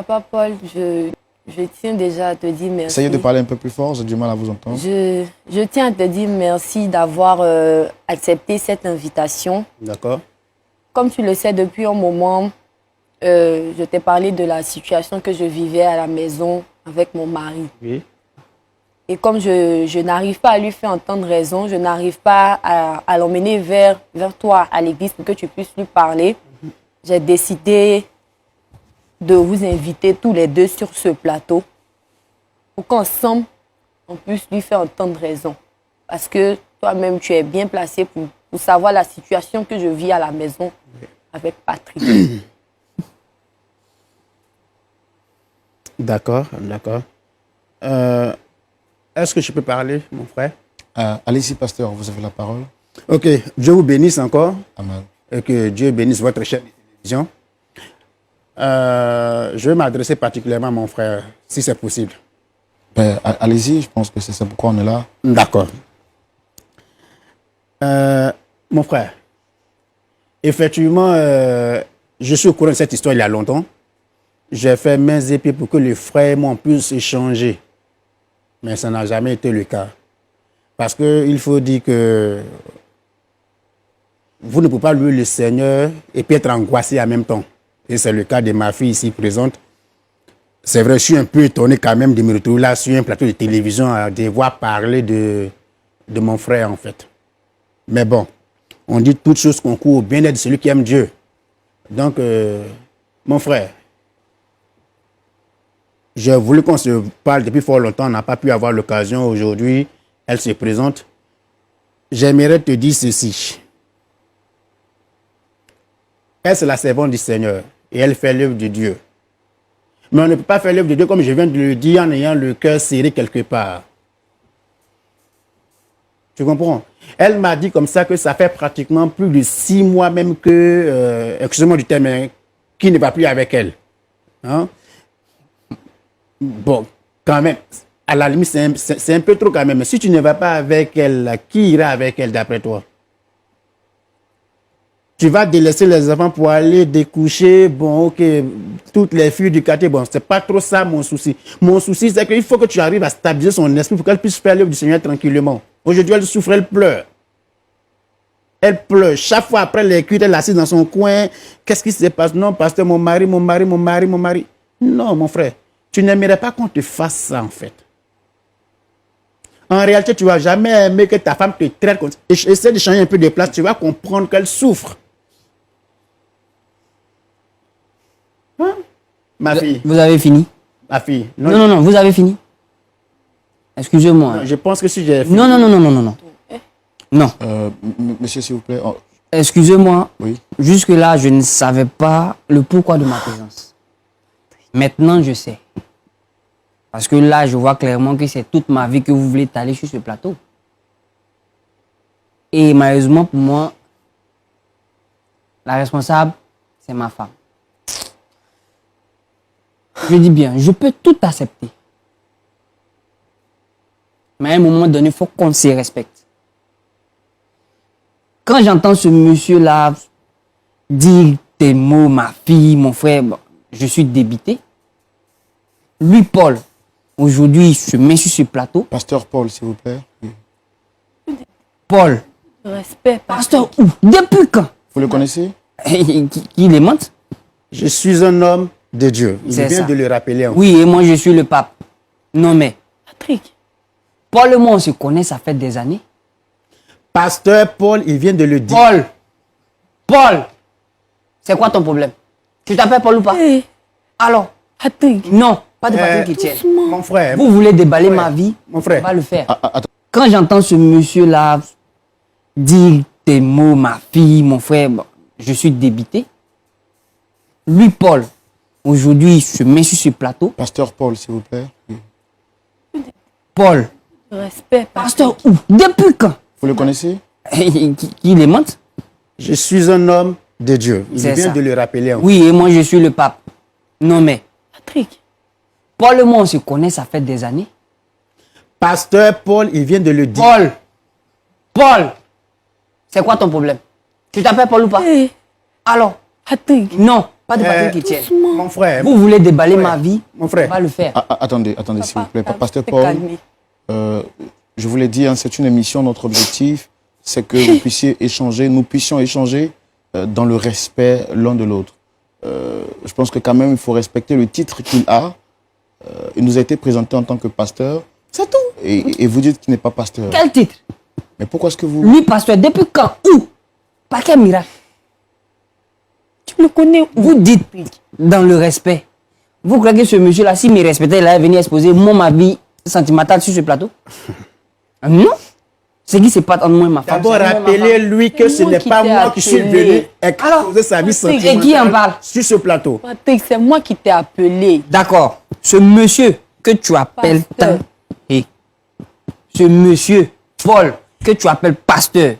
Papa Paul, je tiens déjà à te dire merci. Essayez de parler un peu plus fort, j'ai du mal à vous entendre. Je tiens à te dire merci d'avoir accepté cette invitation. D'accord. Comme tu le sais, depuis un moment, je t'ai parlé de la situation que je vivais à la maison avec mon mari. Oui. Et comme je n'arrive pas à lui faire entendre raison, je n'arrive pas à l'emmener vers toi à l'église pour que tu puisses lui parler, j'ai décidé de vous inviter tous les deux sur ce plateau pour qu'ensemble, on puisse lui faire entendre raison. Parce que toi-même, tu es bien placé pour savoir la situation que je vis à la maison avec Patrick. D'accord, d'accord. Est-ce que je peux parler, mon frère? Allez-y, pasteur, vous avez la parole. Ok, Dieu vous bénisse encore. Amen. Et que Dieu bénisse votre chaîne de télévision. Je vais m'adresser particulièrement à mon frère, si c'est possible. Ben, allez-y, je pense que c'est pourquoi on est là. D'accord. Mon frère, effectivement, je suis au courant de cette histoire il y a longtemps. J'ai fait mains et pieds pour que les frères et moi puissent échanger. Mais ça n'a jamais été le cas. Parce qu'il faut dire que vous ne pouvez pas louer le Seigneur et puis être angoissé en même temps. Et c'est le cas de ma fille ici présente. C'est vrai, je suis un peu étonné quand même de me retrouver là sur un plateau de télévision à devoir parler de mon frère en fait. Mais bon, on dit toutes choses concourent au bien-être de celui qui aime Dieu. Donc, mon frère, j'ai voulu qu'on se parle depuis fort longtemps, on n'a pas pu avoir l'occasion aujourd'hui, elle se présente. J'aimerais te dire ceci. Elle, c'est la servante du Seigneur et elle fait l'œuvre de Dieu. Mais on ne peut pas faire l'œuvre de Dieu comme je viens de le dire en ayant le cœur serré quelque part. Tu comprends? Elle m'a dit comme ça que ça fait pratiquement plus de 6 mois même que, excusez-moi du terme, qui ne va plus avec elle. Hein? Bon, quand même, à la limite, c'est un peu trop quand même. Si tu ne vas pas avec elle, qui ira avec elle d'après toi? Tu vas délaisser les enfants pour aller découcher, bon, ok, toutes les filles du quartier, bon, c'est pas trop ça mon souci. Mon souci, c'est qu'il faut que tu arrives à stabiliser son esprit pour qu'elle puisse faire l'œuvre du Seigneur tranquillement. Aujourd'hui, elle souffre, elle pleure. Elle pleure. Chaque fois après les cuites, elle est assise dans son coin. Qu'est-ce qui se passe? Non, pasteur, mon mari. Non, mon frère, tu n'aimerais pas qu'on te fasse ça, en fait. En réalité, tu ne vas jamais aimer que ta femme te traite comme ça. Essaie de changer un peu de place, tu vas comprendre qu'elle souffre. Hein? Ma fille. Vous avez fini? Ma fille. Non, vous avez fini. Excusez-moi. Je pense que si j'ai fini. Non. Non. Monsieur, s'il vous plaît. Excusez-moi. Oui. Jusque-là, je ne savais pas le pourquoi de ma présence. Maintenant, je sais. Parce que là, je vois clairement que c'est toute ma vie que vous voulez aller sur ce plateau. Et malheureusement pour moi, la responsable, c'est ma femme. Je dis bien, je peux tout accepter. Mais à un moment donné, il faut qu'on se respecte. Quand j'entends ce monsieur-là dire des mots, ma fille, mon frère, bon, je suis débité. Lui, Paul, aujourd'hui, il se met sur ce plateau. Pasteur Paul, s'il vous plaît. Oui. Paul. Respect, Pasteur où? Depuis quand? Vous le connaissez? Qui les monte? Je suis un homme de Dieu. Il vient de le rappeler. Oui, et moi, je suis le pape. Non, mais... Patrick. Paul et moi, on se connaît, ça fait des années. Pasteur Paul, il vient de le dire. Paul, c'est quoi ton problème? Tu t'appelles Paul ou pas? Hey. Alors? Patrick. Non, pas de Patrick qui tienne. Mon frère. Vous voulez déballer ma vie? Mon frère. On va le faire. Attends. Quand j'entends ce monsieur-là dire des mots, ma fille, mon frère, bon, je suis débité. Lui, Paul, aujourd'hui, il se met sur ce plateau. Pasteur Paul, s'il vous plaît. Oui. Paul. Respect, Pasteur où? Depuis quand? Vous le connaissez? Qui les monte? Je suis un homme de Dieu. Il vient de le rappeler. Oui, et moi, je suis le pape. Non, mais... Patrick. Paul et moi, on se connaît, ça fait des années. Pasteur Paul, il vient de le dire. Paul, c'est quoi ton problème? Tu t'appelles Paul ou pas? Hey. Alors? Patrick. Non, Pas de Patrick Etienne. Mon frère. Vous voulez déballer ma vie? Mon frère. On va le faire. Attendez, s'il vous plaît. Pasteur t'es Paul, calmé. je vous l'ai dit, hein, c'est une émission. Notre objectif, c'est que vous puissiez échanger, nous puissions échanger dans le respect l'un de l'autre. Je pense que quand même, il faut respecter le titre qu'il a. Il nous a été présenté en tant que pasteur. C'est tout. Et vous dites qu'il n'est pas pasteur. Quel titre? Mais pourquoi est-ce que vous... Lui, pasteur, depuis quand? Où? Par quel miracle? Tu le connais où? Vous dites dans le respect. Vous croyez que ce monsieur-là, s'il me respectait, il allait venir exposer ma vie sentimentale sur ce plateau? Non. Ce qui se passe entre moi et ma femme. D'abord, c'est moi et ma femme. rappelez-lui que ce Moi n'est qui pas t'ai moi qui suis appelé. venu exposer sa vie Et sentimentale qui en parle? sur ce plateau. Patrick, c'est moi qui t'ai appelé. D'accord. Ce monsieur que tu appelles Pasteur. tant, et ce monsieur, Paul, que tu appelles pasteur,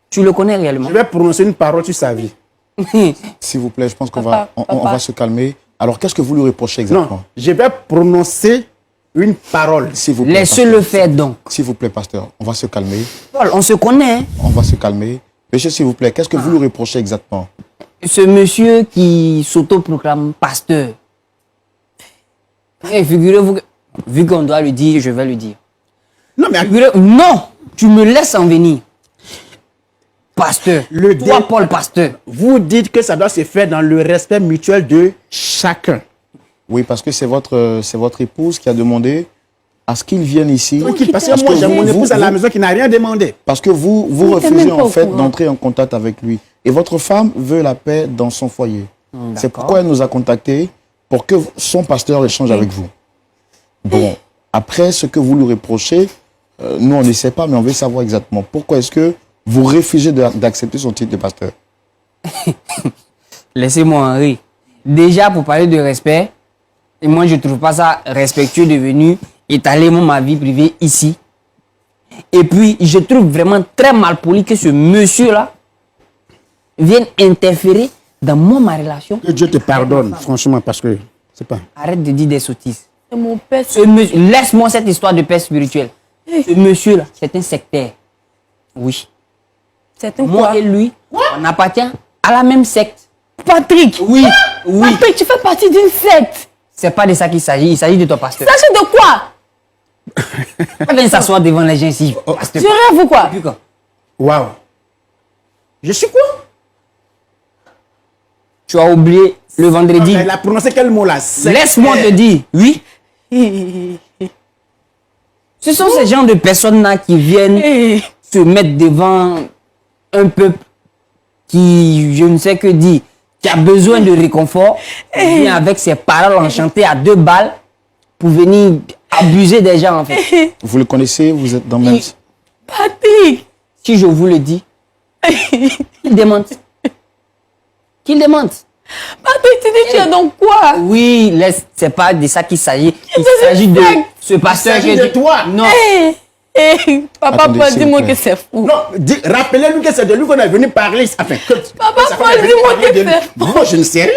tu le connais réellement? Je vais prononcer une parole sur sa vie. S'il vous plaît, je pense qu'on Papa, on papa. va se calmer. Alors, qu'est-ce que vous lui reprochez Non, exactement? je vais prononcer une parole. S'il vous plaît, Laissez-le pasteur. faire donc. S'il vous plaît, pasteur, on va se calmer. Paul, on se connaît. Hein? On va se calmer. Monsieur, s'il vous plaît, qu'est-ce que vous lui reprochez exactement? Ce monsieur qui s'autoproclame pasteur. Et figurez-vous, vu qu'on doit le dire, je vais le dire. Non, mais Non, tu me laisses en venir. Pasteur, Le toi dé- Paul pasteur. vous dites que ça doit se faire dans le respect mutuel de chacun. Oui, parce que c'est votre épouse qui a demandé à ce qu'il vienne ici. Tranquille, parce Parce que moi, que j'ai mon vous- épouse à la vous- maison qui n'a rien demandé. Parce que vous t'es refusez même pas en au fait courant. d'entrer en contact avec lui. Et votre femme veut la paix dans son foyer. C'est d'accord. pourquoi elle nous a contactés pour que son pasteur échange avec vous. Bon, après ce que vous lui reprochez, nous on ne sait pas, mais on veut savoir exactement pourquoi est-ce que vous refusez d'accepter son titre de pasteur. Laissez-moi en rire. Déjà, pour parler de respect, et moi je trouve pas ça respectueux de venir étaler ma vie privée ici. Et puis, je trouve vraiment très mal poli que ce monsieur-là vienne interférer dans ma relation. Que Dieu te pardonne, franchement, parce que c'est pas. Arrête de dire des sottises. C'est mon père. Laisse-moi cette histoire de paix spirituelle. Ce monsieur-là, c'est un sectaire. Oui. C'est un Moi quoi? et lui, on appartient à la même secte. Patrick. Oui, oui. Patrick, tu fais partie d'une secte. C'est pas de ça qu'il s'agit, il s'agit de ton pasteur. Sachez de quoi? Viens s'asseoir devant les gens ici. Pasteur. Tu rêves ou quoi? Depuis quand? Waouh. Je suis quoi? Tu as oublié le vendredi. Elle a prononcé quel mot là? Laisse-moi te dire, oui. Ce sont ces gens de personnes-là qui viennent Eh, se mettre devant un peuple qui, je ne sais que dire, qui a besoin de réconfort, qui vient avec ses paroles enchantées à 2 balles pour venir abuser des gens en fait. Vous le connaissez, vous êtes dans le même... Patrick. Si je vous le dis, qu'il demande. Qu'il demande. Patrick, tu dis tu es dans quoi? Oui, c'est pas de ça qu'il s'agit. Il s'agit de ce pasteur s'agit que de toi. Non. Papa Attendez, Paul, s'il vous dis-moi plaît. que c'est fou. Non, rappelez-lui que c'est de lui qu'on est venu parler. Enfin, Papa ça Paul, qu'on est venu dis-moi parler que de lui. c'est fou. Moi, je ne sais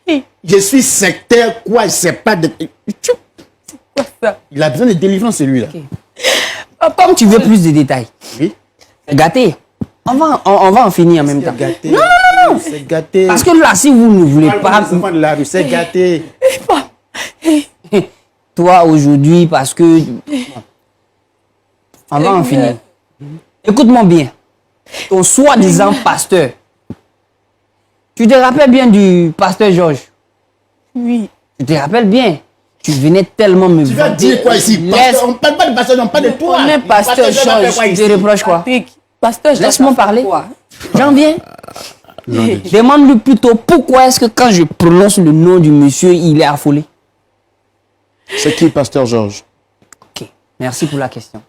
rien. Je suis sectaire, quoi, je sais pas de... Quoi ça? Il a besoin de délivrance, celui-là. Papa, Comme tu veux plus de détails, Oui. c'est gâté. On va en finir en même temps. C'est gâté. C'est gâté. Parce que là, si vous ne voulez Parle pas, aux enfants de la rue, c'est gâté. toi aujourd'hui, parce que on va en finir. Écoute-moi bien. Ton soi-disant pasteur. Tu te rappelles bien du pasteur Georges? Oui. Tu te rappelles bien? Tu venais tellement me Tu vas vanter. dire quoi ici? Laisse- Pasteur, on ne parle pas de pasteur, on parle de toi. On est pasteur Georges va faire Georges. quoi Je ici? te reproche quoi? Patrick, pasteur, je Laisse-moi dois faire parler. quoi? J'en viens. Demande-lui plutôt pourquoi est-ce que quand je prononce le nom du monsieur, il est affolé. C'est qui, pasteur Georges? Ok, merci pour la question.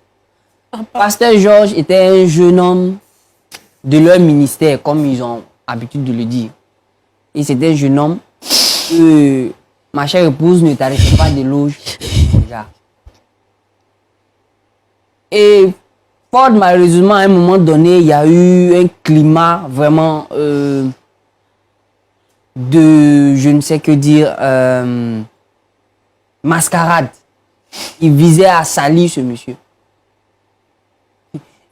Pasteur Georges était un jeune homme de leur ministère, comme ils ont habitude de le dire. Et c'était un jeune homme que ma chère épouse ne tarissait pas d'éloges. Déjà. Et fort malheureusement, à un moment donné, il y a eu un climat vraiment de, je ne sais que dire, mascarade. Il visait à salir ce monsieur.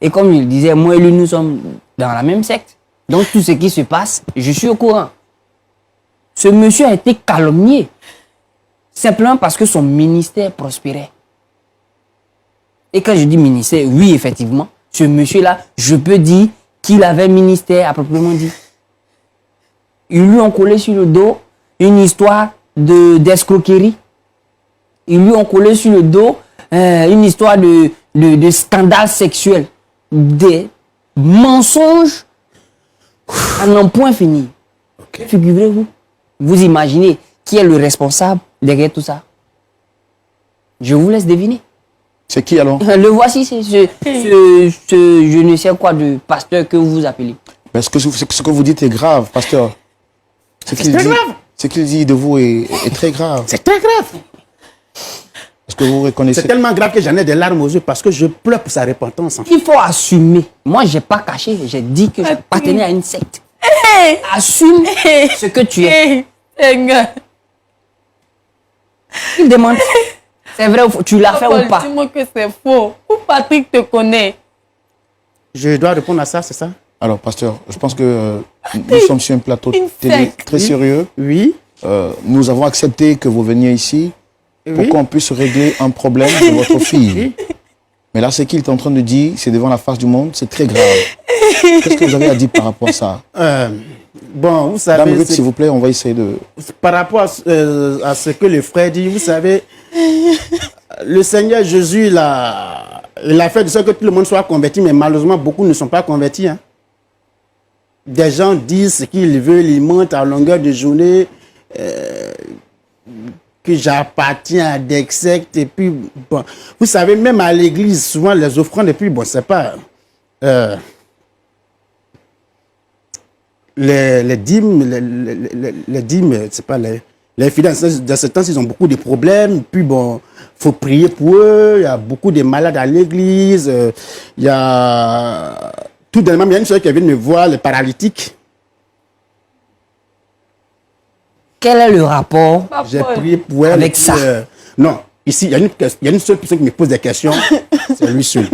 Et comme je le disais, moi et lui, nous sommes dans la même secte. Donc tout ce qui se passe, je suis au courant. Ce monsieur a été calomnié. Simplement parce que son ministère prospérait. Et quand je dis ministère, oui, effectivement, ce monsieur-là, je peux dire qu'il avait ministère à proprement dit. Ils lui ont collé sur le dos une histoire d'escroquerie. Ils lui ont collé sur le dos une histoire de scandale sexuel. Des mensonges à n'en point fini. Ok. Figurez-vous, vous imaginez qui est le responsable derrière tout ça? Je vous laisse deviner. C'est qui alors? Le voici, c'est je ne sais quoi de pasteur que vous appelez. Mais ce que vous dites est grave, pasteur. Ce qu'il très dit, grave. ce qu'il dit de vous est très grave. C'est très grave. Est-ce que vous reconnaissez? C'est tellement grave que j'en ai des larmes aux yeux parce que je pleure pour sa repentance. En fait. Il faut assumer. Moi, je n'ai pas caché, j'ai dit que j'appartenais à une secte. Assume ce que tu es. Seigneur. Il demande. C'est vrai, tu l'as fait ou pas? Dis-moi que c'est faux. Où Patrick te connaît? Je dois répondre à ça, c'est ça? Alors, pasteur, je pense que nous sommes sur un plateau Une télé secte. très sérieux. Oui. Nous avons accepté que vous veniez ici pour Oui. qu'on puisse régler un problème de votre fille. Mais là, ce qu'il est en train de dire, c'est devant la face du monde, c'est très grave. Qu'est-ce que vous avez à dire par rapport à ça? Bon, vous savez, Dame Ruth, s'il vous plaît, on va essayer de... par rapport à ce que le frère dit, vous savez, le Seigneur Jésus, il a fait de sorte que tout le monde soit converti, mais malheureusement, beaucoup ne sont pas convertis. Hein. Des gens disent ce qu'ils veulent, ils mentent à longueur de journée, que j'appartiens à des sectes, et puis, bon, vous savez, même à l'église, souvent les offrandes, et puis, bon, c'est pas... les dîmes, les dîmes, c'est pas les fidèles, dans ce temps, ils ont beaucoup de problèmes. Puis bon, faut prier pour eux. Il y a beaucoup de malades à l'église. Il y a tout dernièrement, il y a une soeur qui vient me voir, les paralytiques. Quel est le rapport? J'ai prié pour elle. Avec et puis, ça. non, ici, il y a une seule personne qui me pose des questions. C'est lui seul.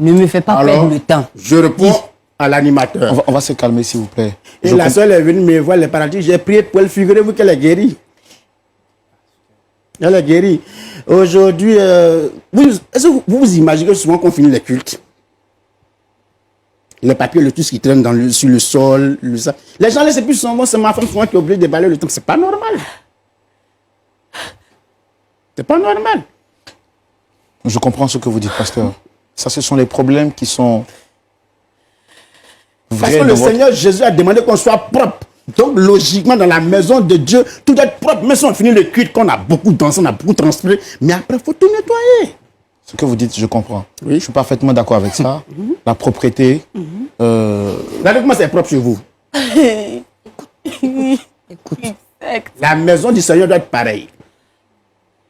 Ne me fais pas Alors, perdre le temps. je réponds à l'animateur. On va se calmer, s'il vous plaît. Et Je la comp- soeur est venue me voir, les paralytiques. J'ai prié pour elle. Figurez-vous qu'elle est guérie. Elle est guérie. Aujourd'hui, est-ce que vous imaginez que souvent qu'on finit les cultes, les papiers, tout ce qui traîne sur le sol, les gens laissent plus souvent, c'est ma femme souvent qui est obligée de balayer le temps. C'est pas normal. C'est pas normal. Je comprends ce que vous dites, pasteur. Ça, ce sont les problèmes qui sont Parce vrais que dans le votre... Seigneur Jésus a demandé qu'on soit propre. Donc, logiquement, dans la maison de Dieu, tout doit être propre. Même si on finit le culte, qu'on a beaucoup dansé, on a beaucoup transpiré, mais après, il faut tout nettoyer. Ce que vous dites, je comprends. Oui. Je suis parfaitement d'accord avec ça. La propreté. Regardez comment c'est propre chez vous. La maison du Seigneur doit être pareille.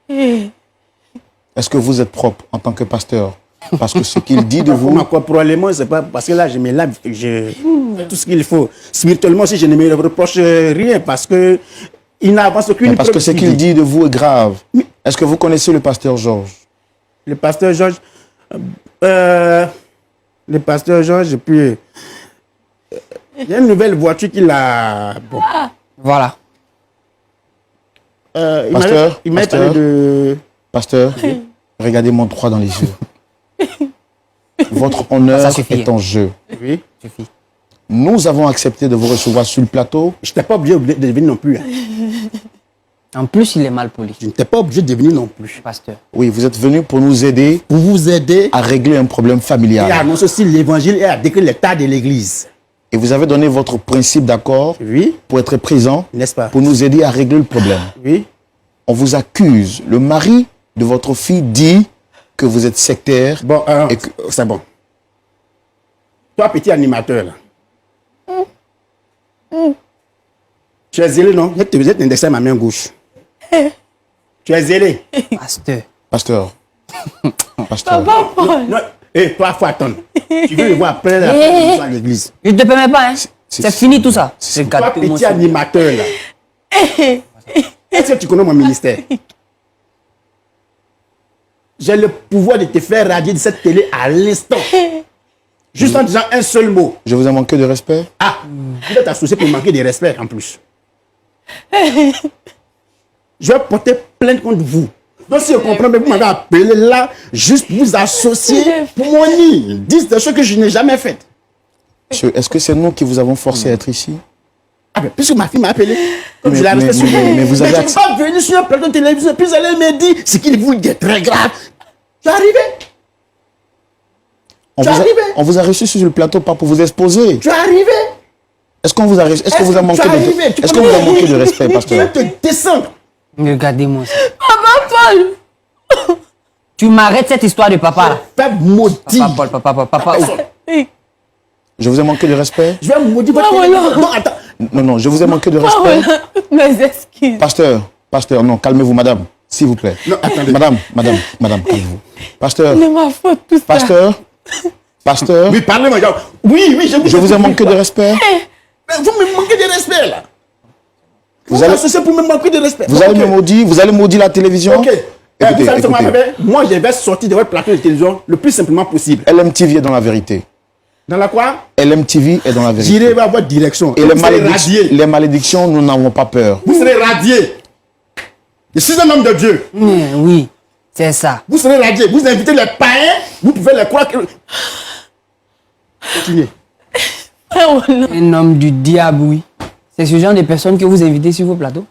Est-ce que vous êtes propre en tant que pasteur? Parce que ce qu'il dit de Vous, vous, probablement, c'est pas parce que là, je me lave, je fais tout ce qu'il faut. Spirituellement aussi, je ne me reproche rien parce que il n'avance aucune mais parce que preuve ce qu'il qu'il dit de vous est grave. Est-ce que vous connaissez le pasteur Georges? Le pasteur Georges, et puis il y a une nouvelle voiture qu'il a. Bon, Voilà. Pasteur, il m'a parlé pasteur. de. Pasteur, regardez-moi droit dans les yeux. Votre honneur Ça suffit. est en jeu. Oui. Suffit. Nous avons accepté de vous recevoir sur le plateau. Je n'étais pas obligé de venir non plus. Hein. En plus, il est mal poli, Je n'étais pas obligé de venir non plus. pasteur. Oui, vous êtes venu pour nous aider Pour vous aider à régler un problème et familial. à annoncer aussi l'évangile et à décrire l'état de l'église. Et vous avez donné votre principe d'accord Oui, pour être présent, n'est-ce pas? pour nous aider à régler le problème. Oui. On vous accuse. Le mari de votre fille dit que vous êtes sectaire. Bon, Et que- c'est bon. Toi, petit animateur, là. Tu es zélé, non? Je vais te indexer ma main gauche. Tu es zélé. Pasteur. Pasteur. Pasteur. Non, et toi, il faut attendre. Tu veux le voir après la Eh. fin à l'église. Je ne te permets pas, hein. C'est fini tout ça. c'est- Toi, Regarde, petit animateur, là. Est-ce que tu connais mon ministère? J'ai le pouvoir de te faire radier de cette télé à l'instant. Juste en disant un seul mot. Je vous ai manqué de respect. Ah, vous êtes associé pour manquer de respect en plus. Je vais porter plainte contre vous. Donc, si je comprends, mais vous m'avez appelé là, juste pour vous associer pour mon nid. Dites des choses que je n'ai jamais faites. Monsieur, est-ce que c'est nous qui vous avons forcé à être ici? Ah ben, puisque ma fille m'a appelé, comme Mais- je l'ai mais- arrêté sur mais vous avez je ne accès- suis pas venu sur un plateau de télévision, puis vous allez me dire ce qu'il vous dit est très grave. Tu es arrivé, On Tu vous, es a, arrivé. on vous a reçu sur le plateau pas pour vous exposer. tu es arrivé. Est-ce qu'on vous a reçu? Est-ce que vous a manqué tu es de, arrivé, tu est-ce peux qu'on vous a me- manqué de respect, Je pasteur? vais te descendre. Regardez-moi ça. Papa Paul. Tu m'arrêtes cette histoire de papa là. Je vais maudire. Papa Paul, papa. Je vous ai manqué de respect? Je vais maudire votre Ah, voilà. Non, attends. Non, je vous ai manqué de respect. Voilà. Mes excuses. Pasteur, non, calmez-vous, madame, s'il vous plaît. Non, attendez. Madame, calmez-vous. Pasteur, C'est ma faute tout ça. pasteur, Oui, parlez-moi. Oui, je vous ai manqué de respect. Mais vous me manquez de respect, là. Vous allez- associez pour me manquer de respect. Vous allez Ok. me maudire, vous allez maudire la télévision. Ok. Écoutez, Vous savez ce qu'on écoutez. m'a fait? Moi, je vais sortir de votre plateau de télévision le plus simplement possible. LMTV est dans la vérité. Dans la quoi? LMTV est dans la vérité. J'irai vers votre direction. Et vous serez radié. les malédictions, nous n'avons pas peur. Vous serez radié. Je suis un homme de Dieu. Oui, c'est ça. Vous serez radié. Vous invitez les païens. Vous pouvez les croire que... Continuez. Frère, voilà. Un homme du diable, oui. C'est ce genre de personnes que vous invitez sur vos plateaux.